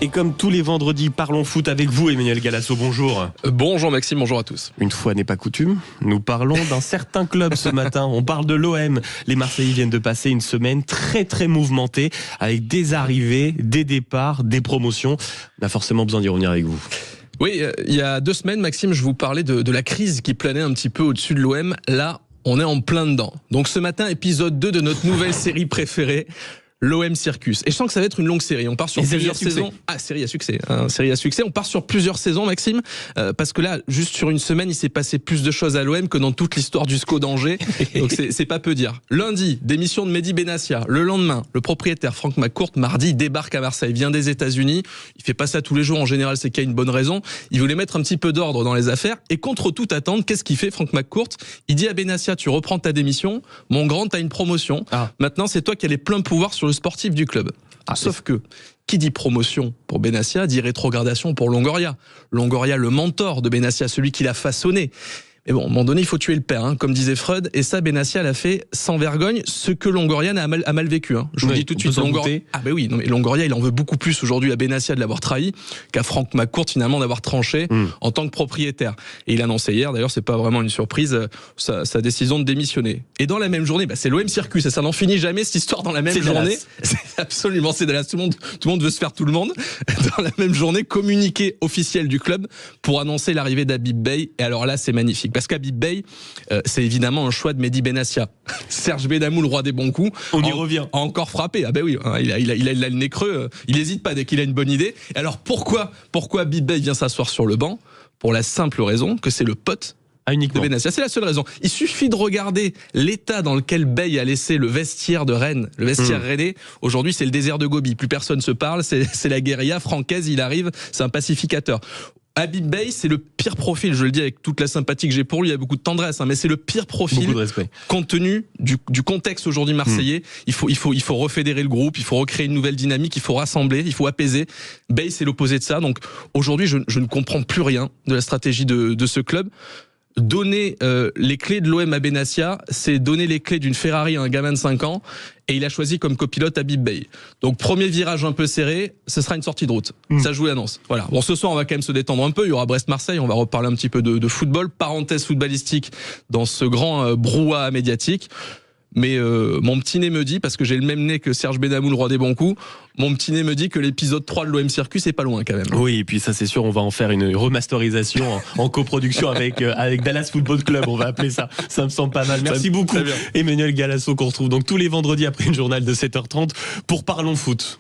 Et comme tous les vendredis, parlons foot avec vous, Emmanuel Galasso, bonjour. Bonjour Maxime, bonjour à tous. Une fois n'est pas coutume, nous parlons d'un certain club ce matin. On parle de l'OM. Les Marseillais viennent de passer une semaine très mouvementée, avec des arrivées, des départs, des promotions. On a forcément besoin d'y revenir avec vous. Oui, il y a 2 semaines, Maxime, je vous parlais de la crise qui planait un petit peu au-dessus de l'OM. Là, on est en plein dedans. Donc ce matin, épisode 2 de notre nouvelle série préférée, l'OM Circus. Et je sens que ça va être une longue série. On part sur plusieurs saisons. Ah, série à succès. Série à succès. On part sur plusieurs saisons, Maxime, parce que là, juste sur une semaine, il s'est passé plus de choses à l'OM que dans toute l'histoire du SCO d'Angers. Donc c'est pas peu dire. Lundi, démission de Mehdi Benassia. Le lendemain, le propriétaire Franck McCourt, mardi, il débarque à Marseille, vient des États-Unis. Il fait pas ça tous les jours. En général, c'est qu'il y a une bonne raison. Il voulait mettre un petit peu d'ordre dans les affaires. Et contre toute attente, qu'est-ce qu'il fait, Franck McCourt? Il dit à Benassia, tu reprends ta démission. Mon grand, t'as une promotion. Maintenant, c'est toi qui as les pleins pouvoirs sur le sportif du club. Sauf que, qui dit promotion pour Benassia, dit rétrogradation pour Longoria. Longoria, le mentor de Benassia, celui qui l'a façonné. Mais bon, à un moment donné, il faut tuer le père, comme disait Freud. Et ça, Benassia l'a fait sans vergogne, ce que Longoria a mal vécu. Je vous dis tout de suite, Longoria. Ah ben oui, non mais Longoria, il en veut beaucoup plus aujourd'hui à Benassia de l'avoir trahi qu'à Franck McCourt finalement d'avoir tranché en tant que propriétaire. Et il a annoncé hier, d'ailleurs, c'est pas vraiment une surprise, sa décision de démissionner. Et dans la même journée, c'est l'OM Circus. Et ça n'en finit jamais cette histoire dans la même journée. C'est absolument, c'est Dallas. Tout le monde veut se faire tout le monde. Dans la même journée, communiqué officiel du club pour annoncer l'arrivée d'Habib Beye. Et alors là, c'est magnifique. Parce qu'Habib Beye, c'est évidemment un choix de Mehdi Benassia. Serge Benamou, le roi des bons coups, on y revient. A encore frappé. Ah ben oui, il a le nez creux. Il n'hésite pas dès qu'il a une bonne idée. Et alors pourquoi Habib Beye vient s'asseoir sur le banc? Pour la simple raison que c'est le pote de Benassia. C'est la seule raison. Il suffit de regarder l'état dans lequel Beye a laissé le vestiaire de Rennes, le vestiaire rennais. Aujourd'hui, c'est le désert de Gobi. Plus personne se parle. C'est la guérilla. Francaise, il arrive. C'est un pacificateur. Habib Beye, c'est le pire profil, je le dis avec toute la sympathie que j'ai pour lui, il y a beaucoup de tendresse, mais c'est le pire profil compte tenu du contexte aujourd'hui marseillais. Il faut refédérer le groupe, il faut recréer une nouvelle dynamique, il faut rassembler, il faut apaiser. Beye, c'est l'opposé de ça. Donc aujourd'hui, je ne comprends plus rien de la stratégie de ce club. Donner les clés de l'OM à Benassia, c'est donner les clés d'une Ferrari à un gamin de 5 ans, et il a choisi comme copilote Habib Beye. Donc premier virage un peu serré, ce sera une sortie de route. Ça, je vous l'annonce. Voilà. Bon, ce soir, on va quand même se détendre un peu. Il y aura Brest-Marseille, on va reparler un petit peu de football. Parenthèse footballistique dans ce grand brouhaha médiatique. Mais mon petit nez me dit, parce que j'ai le même nez que Serge Benamou, le roi des bons coups, mon petit nez me dit que l'épisode 3 de l'OM Circus est pas loin quand même. Oui, et puis ça c'est sûr, on va en faire une remasterisation en coproduction avec Dallas Football Club, on va appeler ça. Ça me semble pas mal. Merci beaucoup Emmanuel Galasso, qu'on retrouve donc tous les vendredis après une journal de 7h30 pour Parlons Foot.